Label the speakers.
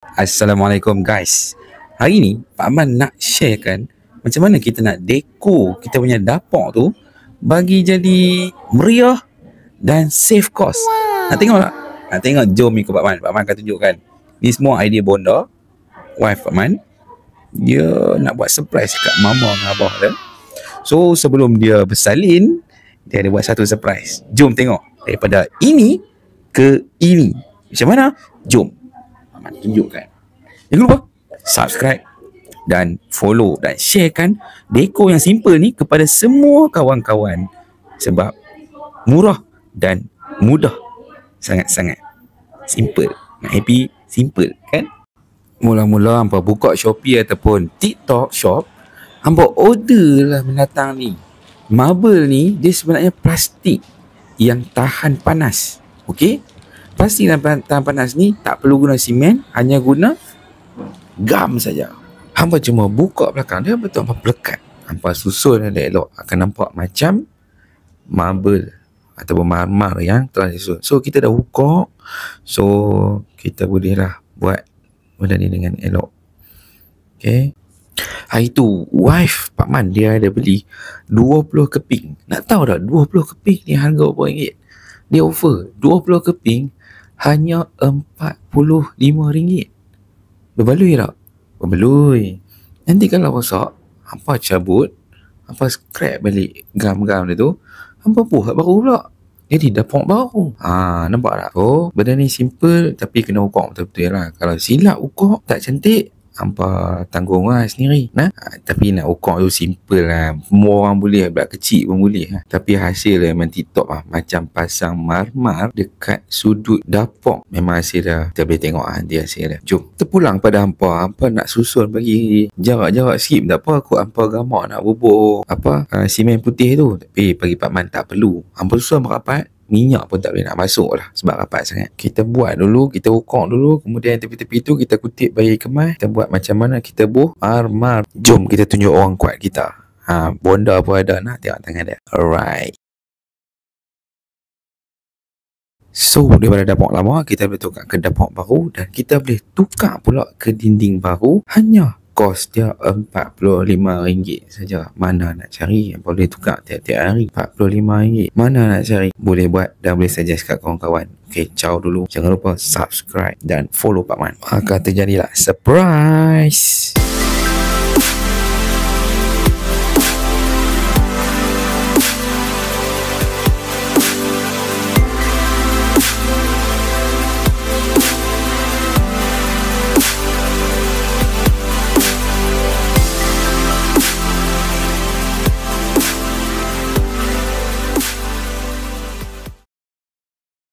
Speaker 1: Assalamualaikum guys. Hari ni Pak Man nak sharekan macam mana kita nak dekor kita punya dapur tu bagi jadi meriah dan save cost. Nak tengok tak? Nak tengok, jom ikut Pak Man. Pak Man akan tunjukkan. Ni semua idea bonda wife Pak Man. Dia nak buat surprise kat mama dan abah dia. So sebelum dia bersalin, dia ada buat satu surprise. Jom tengok daripada ini ke ini. Macam mana? Jom Pak Man tunjukkan. Jangan lupa subscribe dan follow dan sharekan dekor yang simple ni kepada semua kawan-kawan, sebab murah dan mudah. Sangat-sangat simple. Nak happy, simple kan? Mula-mula hampa buka Shopee ataupun TikTok shop, hampa order lah binatang ni. Marble ni dia sebenarnya plastik yang tahan panas. Okey? Plastik yang tahan panas ni tak perlu guna simen, hanya guna gam saja. Hampa cuma buka belakang dia, betul hampa pelekat. Hampa susun ada elok, akan nampak macam marble ataupun marmar yang telah disusun. So kita dah buka, so kita bolehlah buat benda ni dengan elok. Okay. Hari tu wife Pak Man dia ada beli 20 keping. Nak tahu tak 20 keping ni harga berapa ringgit? Dia offer 20 keping hanya RM45. Berbaloi tak? Berbaloi. Nanti kalau rosak, hampa cabut, hampa scrap balik gam-gam dia tu, hampa buat baru pula. Jadi dapur baru. Nampak tak? Oh, benda ni simple tapi kena ukur betul-betul lah. Kalau silap ukur tak cantik, hampa tanggung lah sendiri. Tapi nak ukur tu simple lah. Semua orang boleh, budak kecil pun boleh lah. Tapi hasil dia memang TikTok lah. Macam pasang marmar dekat sudut dapur. Memang hasil dia, kita boleh tengok lah dia hasil dia. Jom, kita pulang pada hampa. Hampa nak susun bagi jarak-jarak sikit. Tak apa, aku hampa gamak nak bubur simen putih tu. Tapi bagi Pak Man tak perlu. Hampa susun rapat, minyak pun tak boleh nak masuk lah sebab rapat sangat. Kita buat dulu, kita ukur dulu, kemudian tepi-tepi tu kita kutip bagi kemas. Kita buat macam mana kita buh marmar. Jom kita tunjuk orang kuat kita. Bonda pun ada, nak tengok tangan dia. Alright. So daripada dapur lama kita boleh tukar ke dapur baru, dan kita boleh tukar pula ke dinding baru. Hanya kos dia RM45 saja. Mana nak cari? Boleh tukar tiap-tiap hari. RM45. Mana nak cari? Boleh buat dan boleh suggest kat kawan-kawan. Okay, ciao dulu. Jangan lupa subscribe dan follow Pak Man. Maka terjadilah surprise.